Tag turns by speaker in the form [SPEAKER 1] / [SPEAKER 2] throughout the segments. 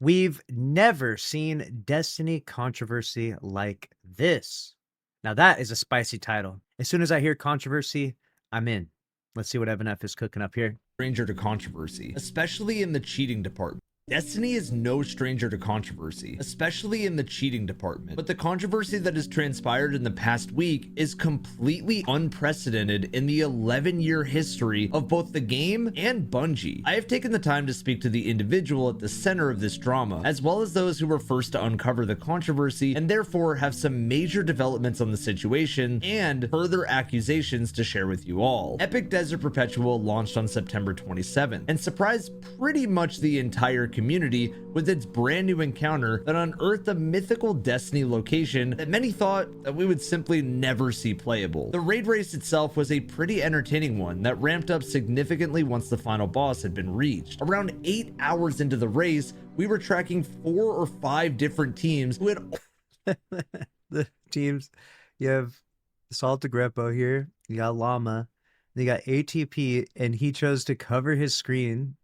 [SPEAKER 1] We've never seen Destiny controversy like this. Now that is a spicy title. As soon as I hear controversy, I'm in. Let's see what Evan F is cooking up here.
[SPEAKER 2] Stranger to controversy, especially in the cheating department. Destiny is no stranger to controversy, especially in the cheating department. But the controversy that has transpired in the past week is completely unprecedented in the 11-year history of both the game and Bungie. I have taken the time to speak to the individual at the center of this drama, as well as those who were first to uncover the controversy and therefore have some major developments on the situation and further accusations to share with you all. Epic Desert Perpetual launched on September 27th and surprised pretty much the entire community with its brand new encounter that unearthed a mythical Destiny location that many thought that we would simply never see playable. The raid race itself was a pretty entertaining one that ramped up significantly once the final boss had been reached. Around 8 hours into the race, we were tracking 4 or 5 different teams who had
[SPEAKER 1] the teams. You have Assault Grepo here, you got Llama, you got ATP, and he chose to cover his screen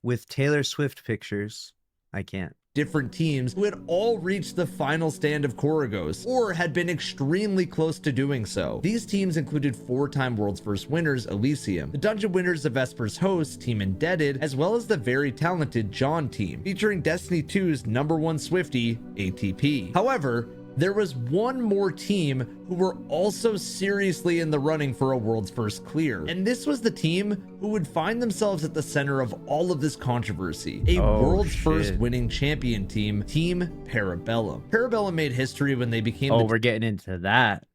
[SPEAKER 1] with Taylor Swift pictures. I can't.
[SPEAKER 2] Different teams who had all reached the final stand of Korogos or had been extremely close to doing so. These teams included 4-time World's First winners Elysium, the dungeon winners of Vesper's host Team Indebted, as well as the very talented John team, featuring Destiny 2's #1 Swiftie, ATP. However, there was one more team who were also seriously in the running for a World's First clear, and this was the team who would find themselves at the center of all of this controversy, a World's First winning champion team, Team Parabellum. Parabellum made history when they became
[SPEAKER 1] we're getting into that.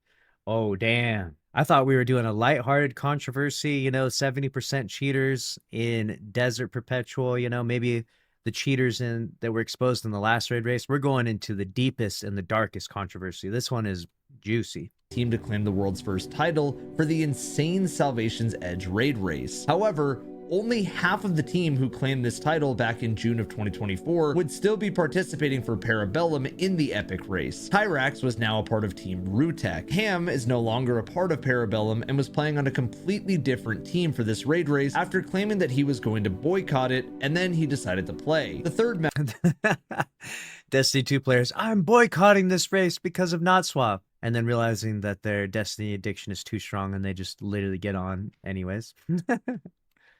[SPEAKER 1] Oh, damn. I thought we were doing a lighthearted controversy, you know, 70% cheaters in Desert Perpetual, you know, maybe the cheaters that were exposed in the last raid race. We're going into the deepest and the darkest controversy. This one is juicy.
[SPEAKER 2] Team to claim the World's First title for the insane Salvation's Edge raid race. However, only half of the team who claimed this title back in June of 2024 would still be participating for Parabellum in the epic race. Tyrax was now a part of Team Rutek. Ham is no longer a part of Parabellum and was playing on a completely different team for this raid race after claiming that he was going to boycott it, and then he decided to play. The third
[SPEAKER 1] Destiny 2 players, I'm boycotting this race because of Not Swap, and then realizing that their Destiny addiction is too strong and they just literally get on anyways.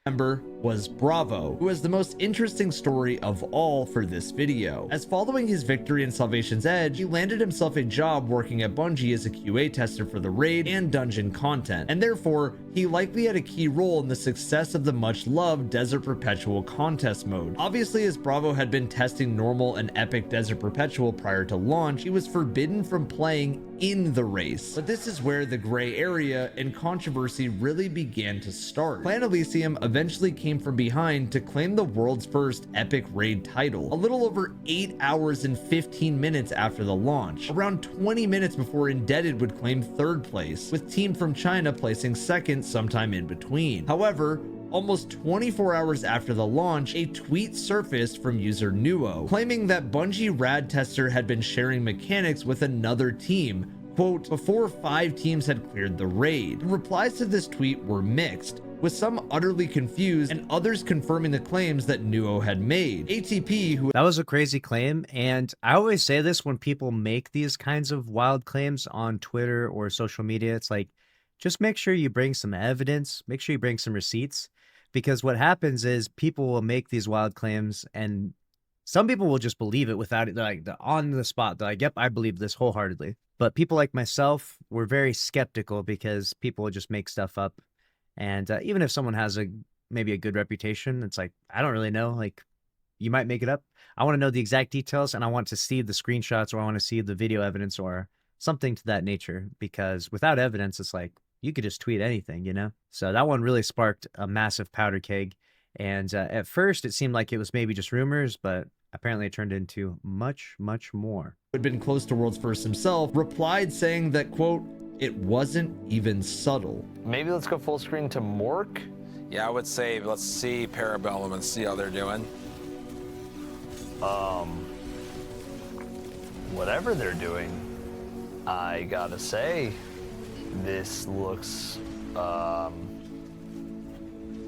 [SPEAKER 2] member was Bravo, who has the most interesting story of all for this video, as following his victory in Salvation's Edge, he landed himself a job working at Bungie as a QA tester for the raid and dungeon content, and therefore he likely had a key role in the success of the much loved Desert Perpetual contest mode. Obviously, as Bravo had been testing normal and epic Desert Perpetual prior to launch, he was forbidden from playing in the race. But this is where the gray area and controversy really began to start. Clan Elysium eventually came from behind to claim the world's first epic raid title, a little over 8 hours and 15 minutes after the launch, around 20 minutes before Indebted would claim third place, with Team from China placing second sometime in between. However, almost 24 hours after the launch, a tweet surfaced from user Nuo, claiming that Bungie Rad Tester had been sharing mechanics with another team, quote, before 5 teams had cleared the raid. The replies to this tweet were mixed, with some utterly confused and others confirming the claims that Nuo had made. ATP, who...
[SPEAKER 1] That was a crazy claim, and I always say this when people make these kinds of wild claims on Twitter or social media, it's like, just make sure you bring some evidence, make sure you bring some receipts, because what happens is people will make these wild claims and some people will just believe it without it, like on the spot. They're like, yep, I believe this wholeheartedly. But people like myself were very skeptical because people would just make stuff up. And even if someone has maybe a good reputation, it's like, I don't really know. Like, you might make it up. I want to know the exact details, and I want to see the screenshots, or I want to see the video evidence or something to that nature, because without evidence, it's like, you could just tweet anything, you know? So that one really sparked a massive powder keg. And at first, it seemed like it was maybe just rumors, but apparently it turned into much, much more.
[SPEAKER 2] Who had been close to World's First himself, replied saying that, quote, it wasn't even subtle.
[SPEAKER 3] Maybe let's go full screen to Mork.
[SPEAKER 4] Yeah, I would say let's see Parabellum and see how they're doing.
[SPEAKER 3] Whatever they're doing, I gotta say, this looks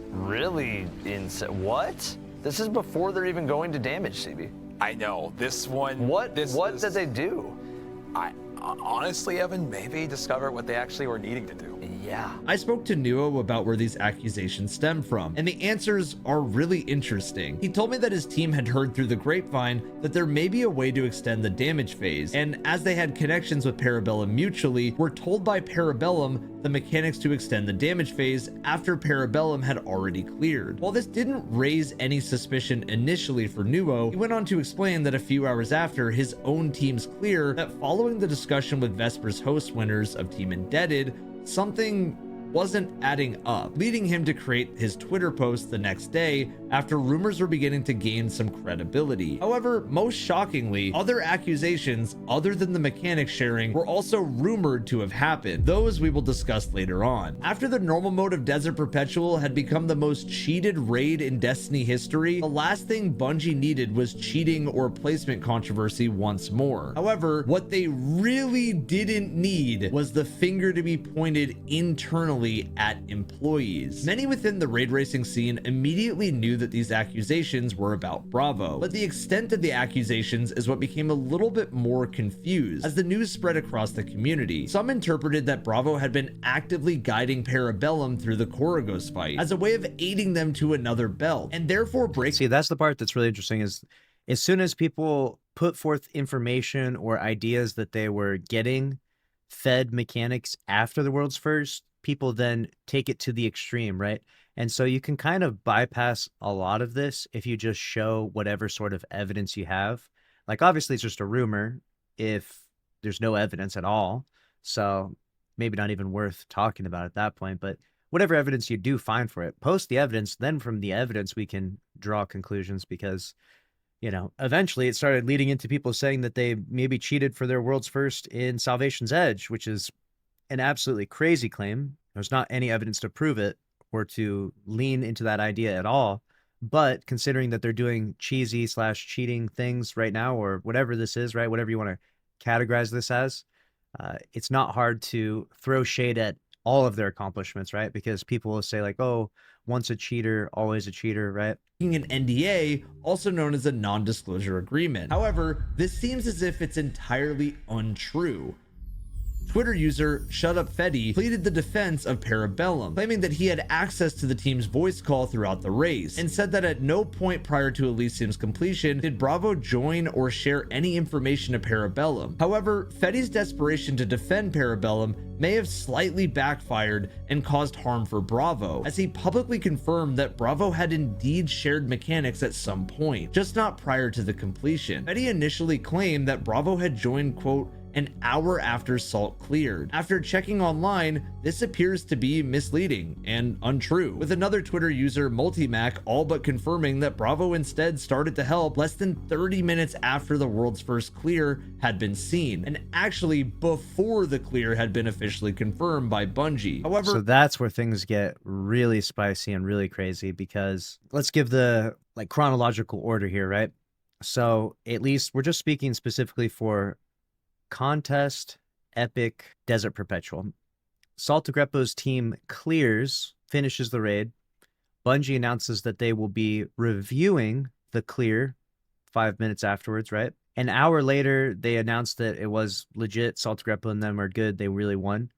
[SPEAKER 3] really insane. What? This is before they're even going to damage, CB.
[SPEAKER 4] I know this one.
[SPEAKER 3] What
[SPEAKER 4] This
[SPEAKER 3] did
[SPEAKER 4] is-
[SPEAKER 3] they do?
[SPEAKER 4] I honestly, Evan, maybe discover what they actually were needing to do.
[SPEAKER 3] Yeah.
[SPEAKER 2] I spoke to Nuo about where these accusations stem from, and the answers are really interesting. He told me that his team had heard through the grapevine that there may be a way to extend the damage phase, and as they had connections with Parabellum mutually, were told by Parabellum the mechanics to extend the damage phase after Parabellum had already cleared. While this didn't raise any suspicion initially for Nuo, he went on to explain that a few hours after his own team's clear, that following the discussion with Vesper's host winners of Team Indebted, something wasn't adding up, leading him to create his Twitter post the next day after rumors were beginning to gain some credibility. However, most shockingly, other accusations other than the mechanic sharing were also rumored to have happened. Those we will discuss later on. After the normal mode of Desert Perpetual had become the most cheated raid in Destiny history, the last thing Bungie needed was cheating or placement controversy once more. However, what they really didn't need was the finger to be pointed internally at employees. Many within the raid racing scene immediately knew that these accusations were about Bravo, but the extent of the accusations is what became a little bit more confused as the news spread across the community. Some interpreted that Bravo had been actively guiding Parabellum through the Koragos fight as a way of aiding them to another belt, and therefore break.
[SPEAKER 1] See, that's the part that's really interesting is as soon as people put forth information or ideas that they were getting fed mechanics after the world's first, people then take it to the extreme, right? And so you can kind of bypass a lot of this if you just show whatever sort of evidence you have. Like, obviously, it's just a rumor if there's no evidence at all. So maybe not even worth talking about at that point. But whatever evidence you do find for it, post the evidence. Then from the evidence, we can draw conclusions because, you know, eventually it started leading into people saying that they maybe cheated for their world's first in Salvation's Edge, which is an absolutely crazy claim. There's not any evidence to prove it or to lean into that idea at all. But considering that they're doing cheesy / cheating things right now, or whatever this is, right? Whatever you want to categorize this as, it's not hard to throw shade at all of their accomplishments, right? Because people will say like, oh, once a cheater, always a cheater, right?
[SPEAKER 2] An NDA, also known as a non-disclosure agreement. However, this seems as if it's entirely untrue. Twitter user Shut Up Fetty pleaded the defense of Parabellum, claiming that he had access to the team's voice call throughout the race, and said that at no point prior to Elysium's completion did Bravo join or share any information to Parabellum. However, Fetty's desperation to defend Parabellum may have slightly backfired and caused harm for Bravo, as he publicly confirmed that Bravo had indeed shared mechanics at some point, just not prior to the completion. Fetty initially claimed that Bravo had joined, quote, an hour after Salt cleared. After checking online, this appears to be misleading and untrue, with another Twitter user, Multimac, all but confirming that Bravo instead started to help less than 30 minutes after the world's first clear had been seen, and actually before the clear had been officially confirmed by Bungie. However,
[SPEAKER 1] So that's where things get really spicy and really crazy, because let's give the like chronological order here, right? So at least we're just speaking specifically for Contest, Epic, Desert Perpetual. Saltagrepo's team clears, finishes the raid. Bungie announces that they will be reviewing the clear 5 minutes afterwards, right? An hour later, they announced that it was legit. Saltagrepo and them are good. They really won.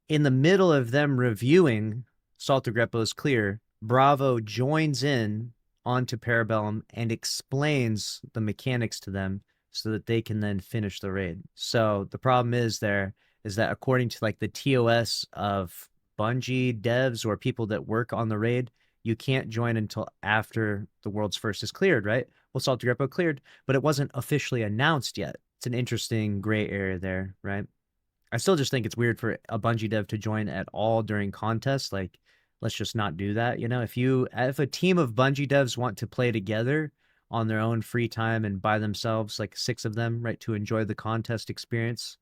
[SPEAKER 1] In the middle of them reviewing Saltagrepo's clear, Bravo joins in onto Parabellum and explains the mechanics to them so that they can then finish the raid. So the problem is that according to like the TOS of Bungie devs or people that work on the raid, you can't join until after the world's first is cleared, right? Well, Saltagrepo cleared, but it wasn't officially announced yet. It's an interesting gray area there, right? I still just think it's weird for a Bungie dev to join at all during contests. Like, let's just not do that. You know, if a team of Bungie devs want to play together on their own free time and by themselves, like 6 of them, right, to enjoy the contest experience,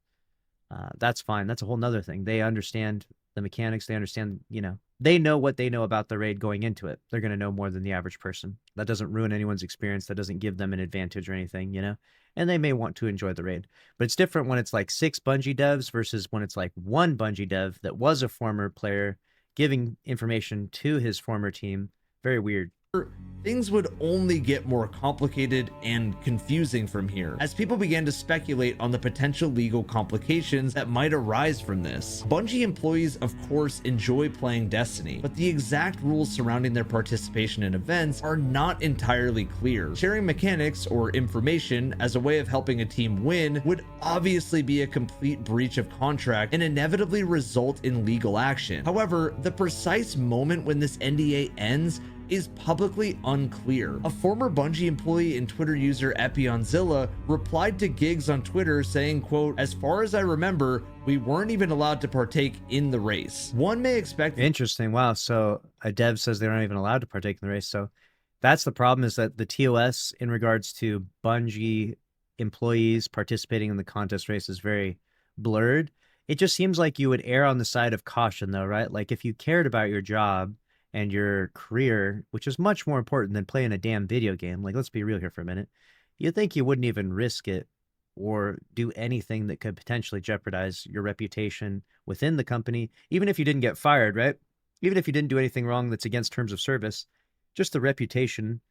[SPEAKER 1] that's fine. That's a whole nother thing. They understand the mechanics. They understand, you know, they know what they know about the raid going into it. They're going to know more than the average person. That doesn't ruin anyone's experience. That doesn't give them an advantage or anything, you know, and they may want to enjoy the raid. But it's different when it's like 6 Bungie devs versus when it's like 1 Bungie dev that was a former player giving information to his former team. Very weird.
[SPEAKER 2] Things would only get more complicated and confusing from here, as people began to speculate on the potential legal complications that might arise from this. Bungie employees, of course, enjoy playing Destiny, but the exact rules surrounding their participation in events are not entirely clear. Sharing mechanics or information as a way of helping a team win would obviously be a complete breach of contract and inevitably result in legal action. However, the precise moment when this NDA ends is publicly unclear. A former Bungie employee and Twitter user Epionzilla replied to Giggs on Twitter saying, quote, "As far as I remember, we weren't even allowed to partake in the race." One may expect—
[SPEAKER 1] Interesting. Wow. So a dev says they're not even allowed to partake in the race. So that's the problem, is that the TOS in regards to Bungie employees participating in the contest race is very blurred. It just seems like you would err on the side of caution though, right? Like if you cared about your job and your career, which is much more important than playing a damn video game, like let's be real here for a minute, you'd think you wouldn't even risk it or do anything that could potentially jeopardize your reputation within the company, even if you didn't get fired, right? Even if you didn't do anything wrong that's against terms of service, just the reputation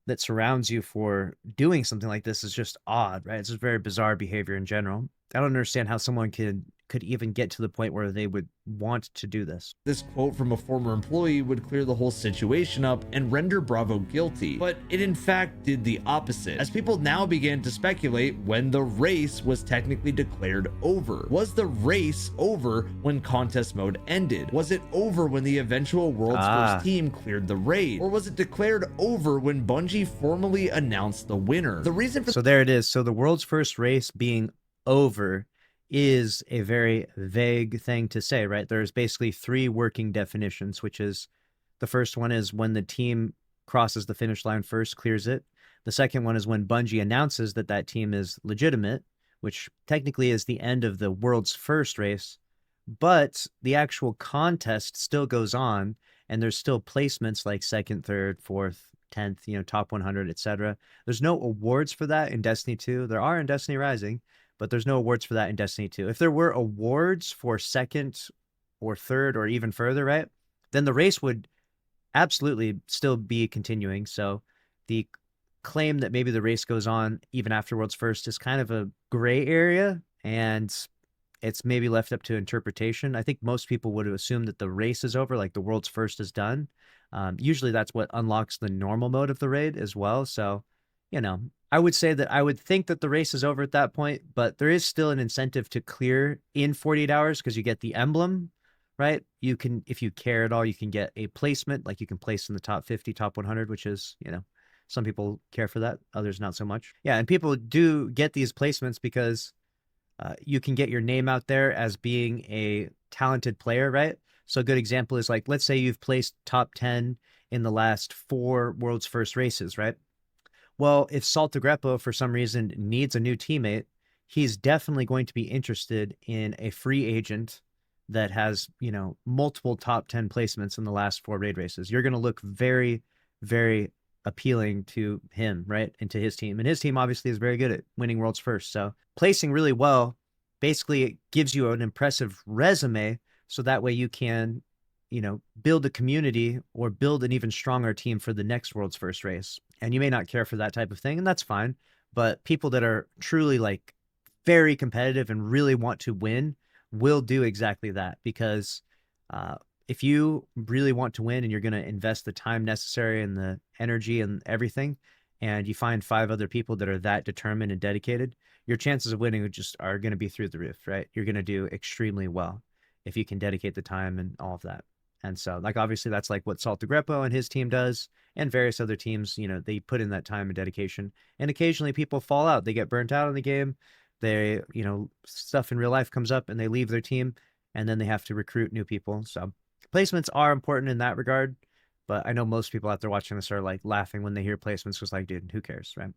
[SPEAKER 1] that surrounds you for doing something like this is just odd, right? It's just very bizarre behavior in general. I don't understand how someone could even get to the point where they would want to do this.
[SPEAKER 2] This quote from a former employee would clear the whole situation up and render Bravo guilty, but it in fact did the opposite, as people now began to speculate when the race was technically declared over. Was the race over when contest mode ended? Was it over when the eventual world's first team cleared the raid? Or was it declared over when Bungie formally announced the winner? The reason for—
[SPEAKER 1] So there it is. So the world's first race being over is a very vague thing to say, right? There's basically three working definitions, which is the first one is when the team crosses the finish line first, clears it. The second one is when Bungie announces that that team is legitimate, which technically is the end of the world's first race, but the actual contest still goes on and there's still placements like second, third, fourth, 10th, top 100, etc. There's no awards for that in Destiny 2. There are in Destiny Rising, but there's no awards for that in Destiny 2. If there were awards for second or third or even further, right, then the race would absolutely still be continuing. So the claim that maybe the race goes on even after World's First is kind of a gray area, and it's maybe left up to interpretation. I think most people would assume that the race is over, like the World's First is done. Usually that's what unlocks the normal mode of the raid as well. So, I would say that I would think that the race is over at that point, but there is still an incentive to clear in 48 hours because you get the emblem, right? You can, if you care at all, you can get a placement, like you can place in the top 50, top 100, which is, some people care for that, others not so much. Yeah, and people do get these placements because you can get your name out there as being a talented player, right? So a good example is like, let's say you've placed top 10 in the last 4 World's First races, right? Well, if Saltagrepo for some reason needs a new teammate, he's definitely going to be interested in a free agent that has, multiple top 10 placements in the last 4 raid races. You're going to look very, very appealing to him, right? And to his team. And his team obviously is very good at winning World's First. So placing really well basically gives you an impressive resume. So that way you can, build a community or build an even stronger team for the next World's First race. And you may not care for that type of thing, and that's fine. But people that are truly like very competitive and really want to win will do exactly that, because if you really want to win and you're going to invest the time necessary and the energy and everything, and you find 5 other people that are that determined and dedicated, your chances of winning are going to be through the roof, right? You're going to do extremely well if you can dedicate the time and all of that. And so, like, obviously that's like what Saltagrepo and his team does, and various other teams, they put in that time and dedication. And occasionally people fall out. They get burnt out in the game. They, stuff in real life comes up and they leave their team, and then they have to recruit new people. So placements are important in that regard. But I know most people out there watching this are like laughing when they hear placements, because like, dude, who cares, right?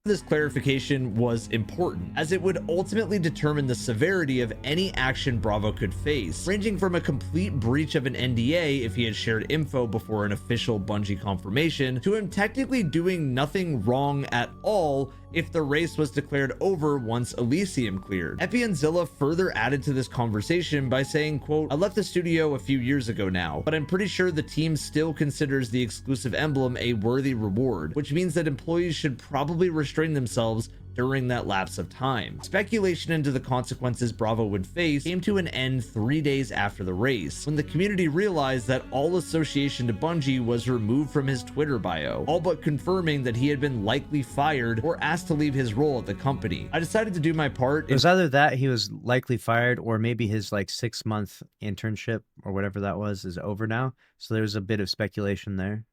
[SPEAKER 2] This clarification was important, as it would ultimately determine the severity of any action Bravo could face, ranging from a complete breach of an NDA if he had shared info before an official Bungie confirmation, to him technically doing nothing wrong at all if the race was declared over once Elysium cleared. Epi and Zilla further added to this conversation by saying, quote, "I left the studio a few years ago now, but I'm pretty sure the team still considers the exclusive emblem a worthy reward, which means that employees should probably restrain themselves during that lapse of time." Speculation into the consequences Bravo would face came to an end 3 days after the race, when the community realized that all association to Bungie was removed from his Twitter bio, all but confirming that he had been likely fired or asked to leave his role at the company. I decided to do my part.
[SPEAKER 1] It was either that he was likely fired, or maybe his like 6-month internship or whatever that was is over now. So there's a bit of speculation there.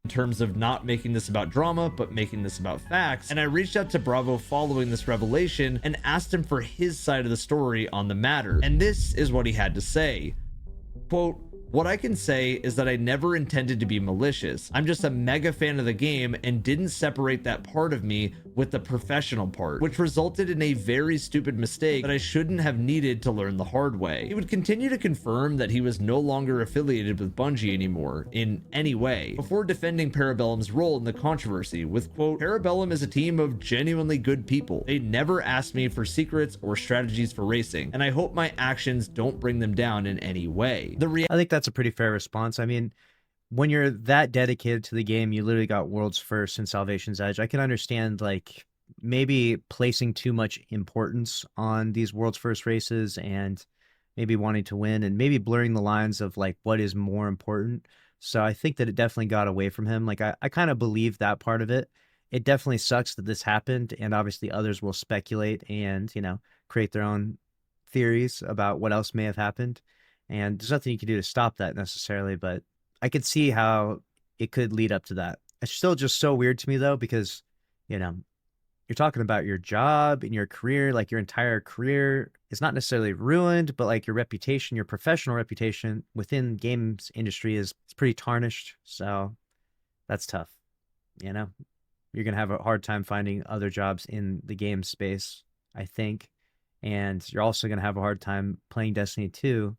[SPEAKER 2] In terms of not making this about drama, but making this about facts. And I reached out to Bravo following this revelation and asked him for his side of the story on the matter. And this is what he had to say. Quote, "What I can say is that I never intended to be malicious. I'm just a mega fan of the game and didn't separate that part of me with the professional part, which resulted in a very stupid mistake that I shouldn't have needed to learn the hard way." He would continue to confirm that he was no longer affiliated with Bungie anymore in any way, before defending Parabellum's role in the controversy with, quote, "Parabellum is a team of genuinely good people. They never asked me for secrets or strategies for racing, and I hope my actions don't bring them down in any way."
[SPEAKER 1] I think that's a pretty fair response. I mean, when you're that dedicated to the game, you literally got world's first and Salvation's Edge. I can understand like maybe placing too much importance on these world's first races and maybe wanting to win and maybe blurring the lines of like what is more important. So I think that it definitely got away from him. Like I kind of believe that part of it. It definitely sucks that this happened, and obviously others will speculate and, you know, create their own theories about what else may have happened. And there's nothing you can do to stop that necessarily, but I could see how it could lead up to that. It's still just so weird to me though, because, you know, you're talking about your job and your career, like your entire career is not necessarily ruined, but like your reputation, your professional reputation within games industry is pretty tarnished. So that's tough. You know, you're going to have a hard time finding other jobs in the game space, I think. And you're also going to have a hard time playing Destiny 2.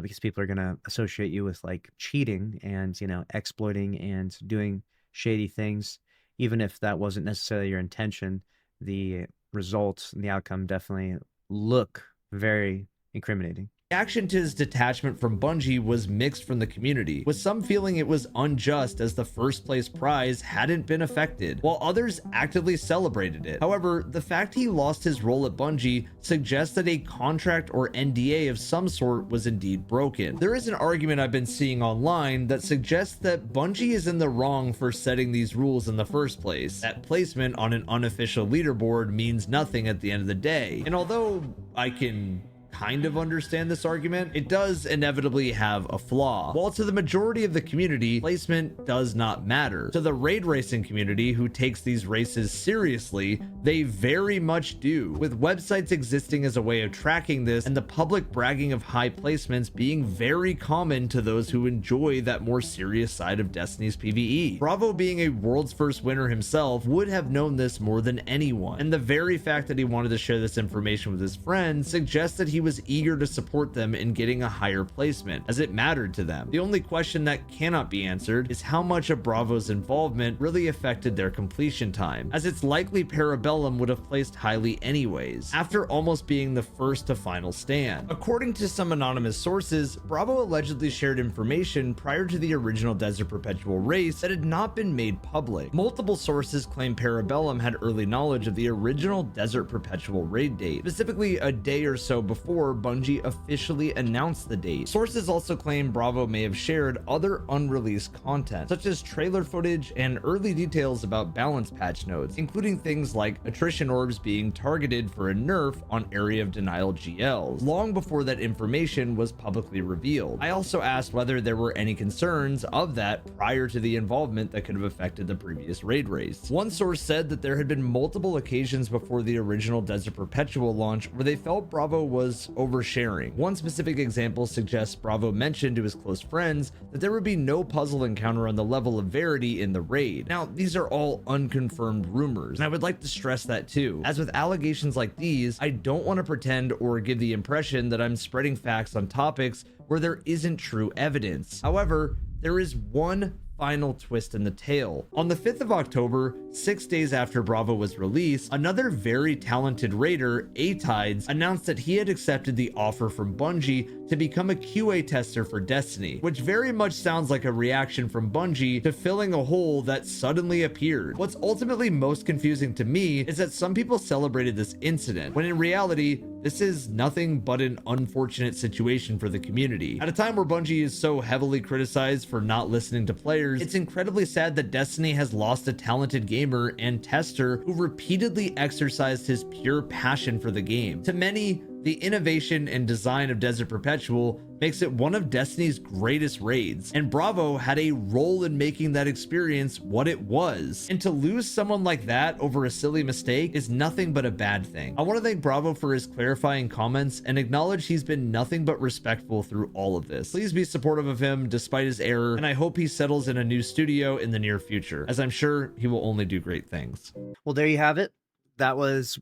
[SPEAKER 1] Because people are going to associate you with like cheating and, you know, exploiting and doing shady things. Even if that wasn't necessarily your intention, the results and the outcome definitely look very incriminating.
[SPEAKER 2] Reaction to his detachment from Bungie was mixed from the community, with some feeling it was unjust as the first place prize hadn't been affected, while others actively celebrated it. However, the fact he lost his role at Bungie suggests that a contract or NDA of some sort was indeed broken. There is an argument I've been seeing online that suggests that Bungie is in the wrong for setting these rules in the first place. That placement on an unofficial leaderboard means nothing at the end of the day. And although I can kind of understand this argument, it does inevitably have a flaw. While to the majority of the community, placement does not matter, to the raid racing community who takes these races seriously, they very much do, with websites existing as a way of tracking this and the public bragging of high placements being very common to those who enjoy that more serious side of Destiny's PvE. Bravo, being a world's first winner himself, would have known this more than anyone, and the very fact that he wanted to share this information with his friends suggests that he was eager to support them in getting a higher placement, as it mattered to them. The only question that cannot be answered is how much of Bravo's involvement really affected their completion time, as it's likely Parabellum would have placed highly anyways, after almost being the first to final stand. According to some anonymous sources, Bravo allegedly shared information prior to the original Desert Perpetual race that had not been made public. Multiple sources claim Parabellum had early knowledge of the original Desert Perpetual raid date, specifically a day or so before Bungie officially announced the date. Sources also claim Bravo may have shared other unreleased content, such as trailer footage and early details about balance patch notes, including things like attrition orbs being targeted for a nerf on Area of Denial GLs, long before that information was publicly revealed. I also asked whether there were any concerns of that prior to the involvement that could have affected the previous raid race. One source said that there had been multiple occasions before the original Desert Perpetual launch where they felt Bravo was just oversharing. One specific example suggests Bravo mentioned to his close friends that there would be no puzzle encounter on the level of Verity in the raid. Now, these are all unconfirmed rumors, and I would like to stress that too. As with allegations like these, I don't want to pretend or give the impression that I'm spreading facts on topics where there isn't true evidence. However, there is one final twist in the tale. On the 5th of October, 6 days after Bravo was released, another very talented raider, A-Tides, announced that he had accepted the offer from Bungie to become a QA tester for Destiny, which very much sounds like a reaction from Bungie to filling a hole that suddenly appeared. What's ultimately most confusing to me is that some people celebrated this incident, when in reality, this is nothing but an unfortunate situation for the community. At a time where Bungie is so heavily criticized for not listening to players, it's incredibly sad that Destiny has lost a talented gamer and tester who repeatedly exercised his pure passion for the game. To many, the innovation and design of Desert Perpetual makes it one of Destiny's greatest raids, and Bravo had a role in making that experience what it was. And to lose someone like that over a silly mistake is nothing but a bad thing. I want to thank Bravo for his clarifying comments and acknowledge he's been nothing but respectful through all of this. Please be supportive of him despite his error, and I hope he settles in a new studio in the near future, as I'm sure he will only do great things.
[SPEAKER 1] Well, there you have it.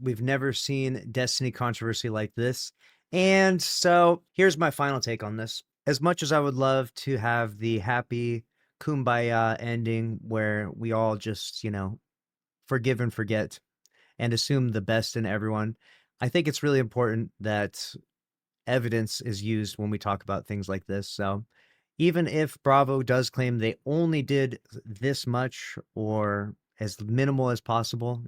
[SPEAKER 1] We've never seen Destiny controversy like this. And so here's my final take on this. As much as I would love to have the happy kumbaya ending where we all just, forgive and forget and assume the best in everyone, I think it's really important that evidence is used when we talk about things like this. So even if Bravo does claim they only did this much or as minimal as possible,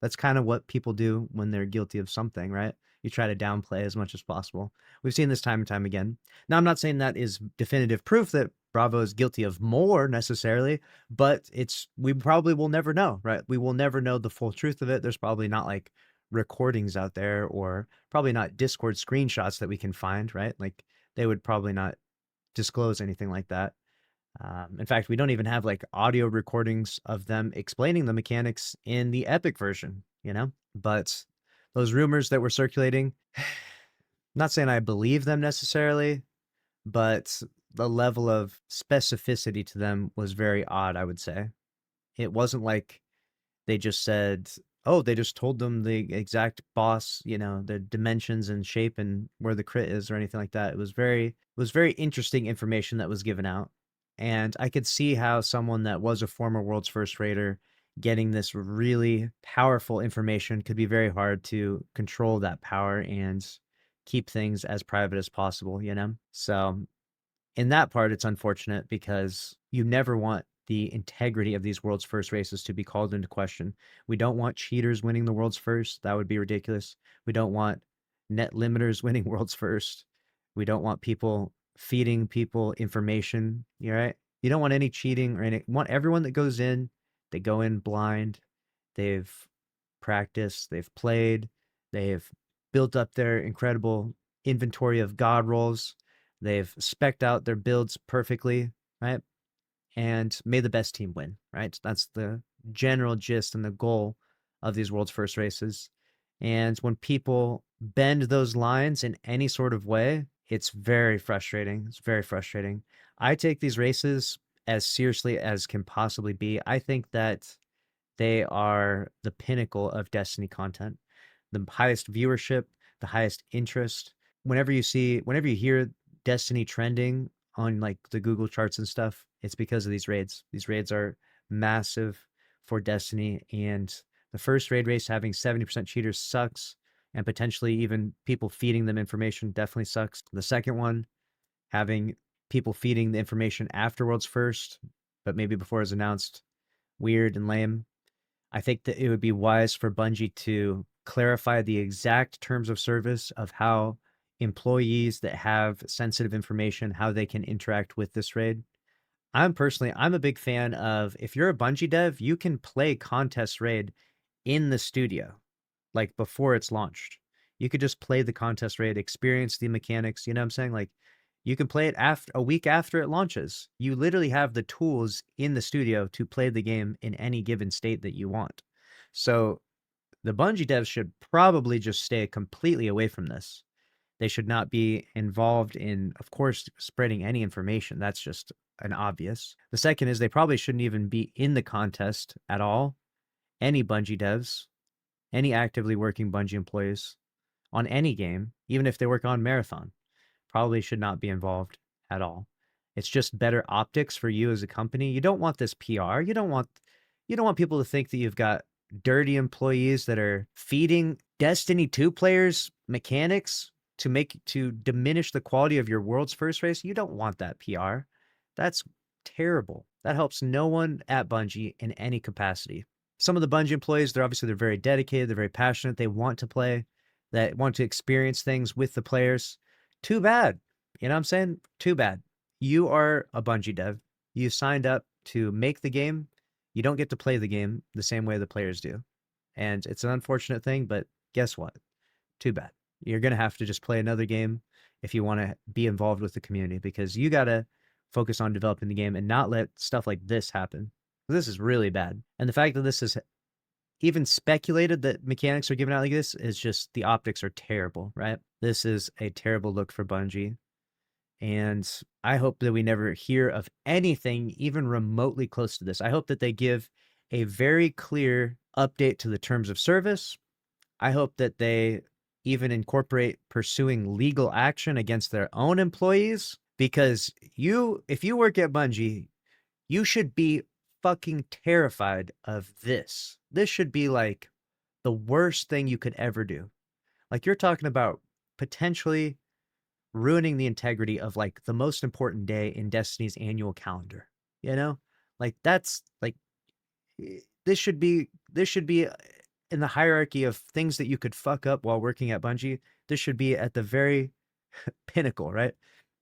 [SPEAKER 1] that's kind of what people do when they're guilty of something, right? You try to downplay as much as possible. We've seen this time and time again. Now, I'm not saying that is definitive proof that Bravo is guilty of more necessarily, but we probably will never know, right? We will never know the full truth of it. There's probably not like recordings out there or probably not Discord screenshots that we can find, right? Like they would probably not disclose anything like that. In fact, we don't even have like audio recordings of them explaining the mechanics in the Epic version, But those rumors that were circulating, not saying I believe them necessarily, but the level of specificity to them was very odd, I would say. It wasn't like they just said, oh, they just told them the exact boss, the dimensions and shape and where the crit is or anything like that. It was very interesting information that was given out. And I could see how someone that was a former World's First Raider getting this really powerful information could be very hard to control that power and keep things as private as possible, So in that part, it's unfortunate because you never want the integrity of these world's first races to be called into question. We don't want cheaters winning the world's first. That would be ridiculous. We don't want net limiters winning world's first. We don't want people feeding people information. You right? You don't want any cheating or any. Want everyone that goes in, they go in blind. They've practiced. They've played. They've built up their incredible inventory of god rolls. They've spec'd out their builds perfectly, right? And may the best team win, right? That's the general gist and the goal of these world's first races. And when people bend those lines in any sort of way, it's very frustrating. It's very frustrating. I take these races as seriously as can possibly be. I think that they are the pinnacle of Destiny content, the highest viewership, the highest interest. Whenever you hear Destiny trending on like the Google charts and stuff, it's because of these raids. These raids are massive for Destiny, and the first raid race having 70% cheaters sucks, and potentially even people feeding them information definitely sucks. The second one, having people feeding the information after World's First, but maybe before it's announced, weird and lame. I think that it would be wise for Bungie to clarify the exact terms of service of how employees that have sensitive information, how they can interact with this raid. I'm a big fan of, if you're a Bungie dev, you can play contest raid in the studio, like before it's launched. You could just play the contest raid, experience the mechanics. You know what I'm saying? Like you can play it a week after it launches. You literally have the tools in the studio to play the game in any given state that you want. So the Bungie devs should probably just stay completely away from this. They should not be involved in, of course, spreading any information. That's just an obvious. The second is they probably shouldn't even be in the contest at all. Any Bungie devs, any actively working Bungie employees on any game, even if they work on Marathon, probably should not be involved at all. It's just better optics for you as a company. You don't want this PR. You don't want people to think that you've got dirty employees that are feeding Destiny 2 players mechanics to diminish the quality of your world's first race. You don't want that PR. That's terrible. That helps no one at Bungie in any capacity. Some of the Bungie employees, they're very dedicated, they're very passionate, they want to play, that want to experience things with the players. Too bad. You know what I'm saying? Too bad. You are a Bungie dev. You signed up to make the game. You don't get to play the game the same way the players do. And it's an unfortunate thing, but guess what? Too bad. You're going to have to just play another game if you want to be involved with the community, because you got to focus on developing the game and not let stuff like this happen. This is really bad. And the fact that this is even speculated that mechanics are given out like this is just, the optics are terrible, right? This is a terrible look for Bungie. And I hope that we never hear of anything even remotely close to this. I hope that they give a very clear update to the terms of service. I hope that they even incorporate pursuing legal action against their own employees, because if you work at Bungie, you should be fucking terrified of this. This should be like the worst thing you could ever do. Like, you're talking about potentially ruining the integrity of like the most important day in Destiny's annual calendar. You know? Like, that's like, this should be in the hierarchy of things that you could fuck up while working at Bungie. This should be at the very pinnacle, right?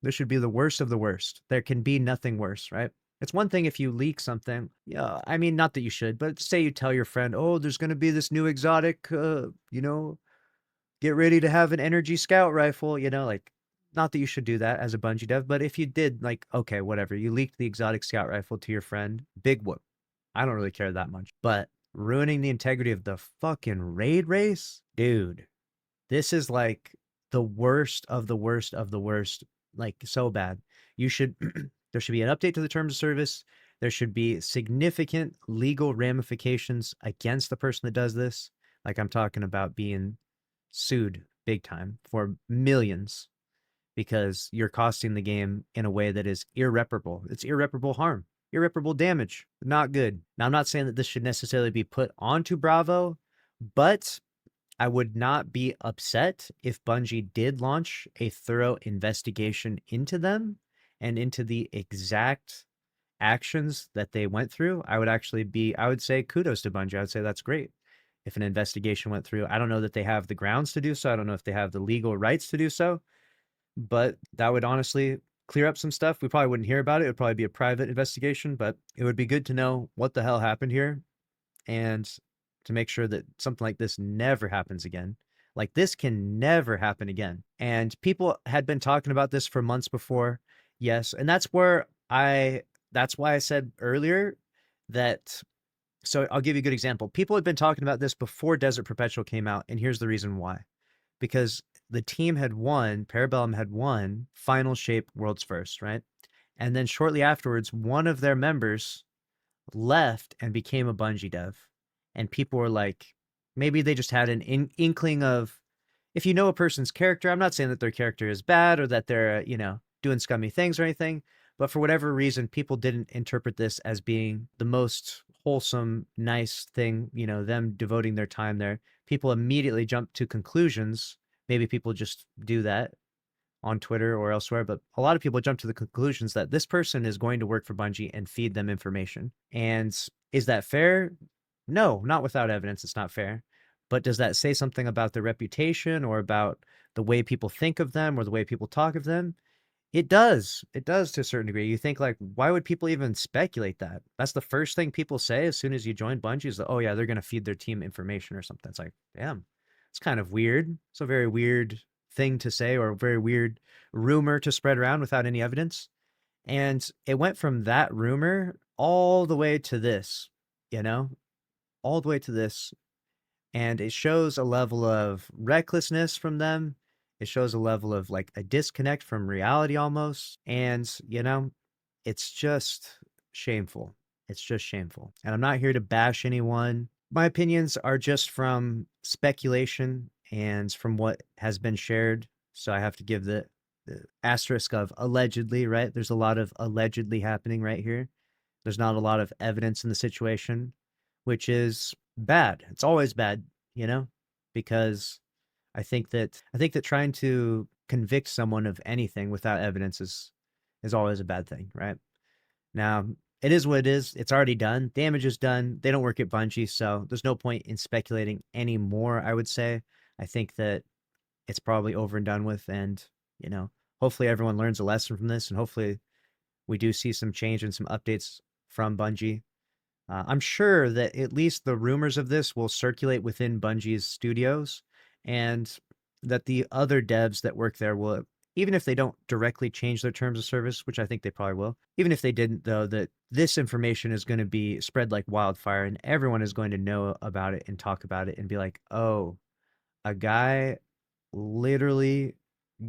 [SPEAKER 1] This should be the worst of the worst. There can be nothing worse, right? It's one thing if you leak something. Yeah, I mean, not that you should, but say you tell your friend, oh, there's going to be this new exotic, get ready to have an energy scout rifle, like, not that you should do that as a Bungie dev, but if you did, like, okay, whatever, you leaked the exotic scout rifle to your friend, big whoop. I don't really care that much, but ruining the integrity of the fucking raid race, dude, this is like the worst of the worst of the worst, like, so bad. You should, there should be an update to the terms of service. There should be significant legal ramifications against the person that does this. Like, I'm talking about being sued big time for millions because you're costing the game in a way that is irreparable. It's irreparable harm, irreparable damage. Not good. Now, I'm not saying that this should necessarily be put onto Bravo, but I would not be upset if Bungie did launch a thorough investigation into them and into the exact actions that they went through. I would say kudos to Bungie. I would say that's great. If an investigation went through, I don't know that they have the grounds to do so. I don't know if they have the legal rights to do so, but that would honestly clear up some stuff. We probably wouldn't hear about it. It would probably be a private investigation, but it would be good to know what the hell happened here and to make sure that something like this never happens again. Like, this can never happen again. And people had been talking about this for months before. Yes. And that's why I said earlier that, so I'll give you a good example. People had been talking about this before Desert Perpetual came out. And here's the reason why. Because the team had won, Parabellum had won Final Shape World's First, right? And then shortly afterwards, one of their members left and became a Bungie dev. And people were like, maybe they just had an inkling of, if you know a person's character, I'm not saying that their character is bad or that they're, doing scummy things or anything, but for whatever reason, people didn't interpret this as being the most wholesome, nice thing, them devoting their time there. People immediately jumped to conclusions. Maybe people just do that on Twitter or elsewhere, but a lot of people jump to the conclusions that this person is going to work for Bungie and feed them information. And is that fair? No, not without evidence. It's not fair. But does that say something about their reputation or about the way people think of them or the way people talk of them? It does. It does to a certain degree. You think, like, why would people even speculate that? That's the first thing people say as soon as you join Bungie is that, oh yeah, they're going to feed their team information or something. It's like, damn, it's kind of weird. It's a very weird thing to say, or a very weird rumor to spread around without any evidence. And it went from that rumor all the way to this, all the way to this. And it shows a level of recklessness from them It shows a level of like a disconnect from reality almost. And, you know, it's just shameful. It's just shameful. And I'm not here to bash anyone. My opinions are just from speculation and from what has been shared. So I have to give the asterisk of allegedly, right? There's a lot of allegedly happening right here. There's not a lot of evidence in the situation, which is bad. It's always bad, you know, because I think that trying to convict someone of anything without evidence is always a bad thing, right? Now, it is what it is. It's already done. Damage is done. They don't work at Bungie, so there's no point in speculating anymore, I would say. I think that it's probably over and done with, and, you know, hopefully everyone learns a lesson from this, and hopefully we do see some change and some updates from Bungie. I'm sure that at least the rumors of this will circulate within Bungie's studios, and that the other devs that work there will, even if they don't directly change their terms of service, which I think they probably will, even if they didn't, though, that this information is going to be spread like wildfire and everyone is going to know about it and talk about it and be like, oh, a guy literally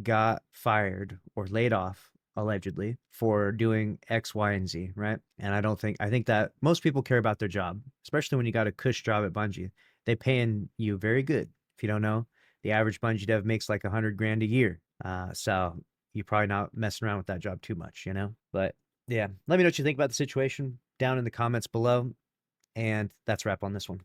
[SPEAKER 1] got fired or laid off allegedly for doing X, Y, and Z, right? And I think that most people care about their job, especially when you got a cush job at Bungie. They paying you very good. If you don't know, the average Bungie dev makes like 100 grand a year. So you're probably not messing around with that job too much, you know? But yeah, let me know what you think about the situation down in the comments below. And that's a wrap on this one.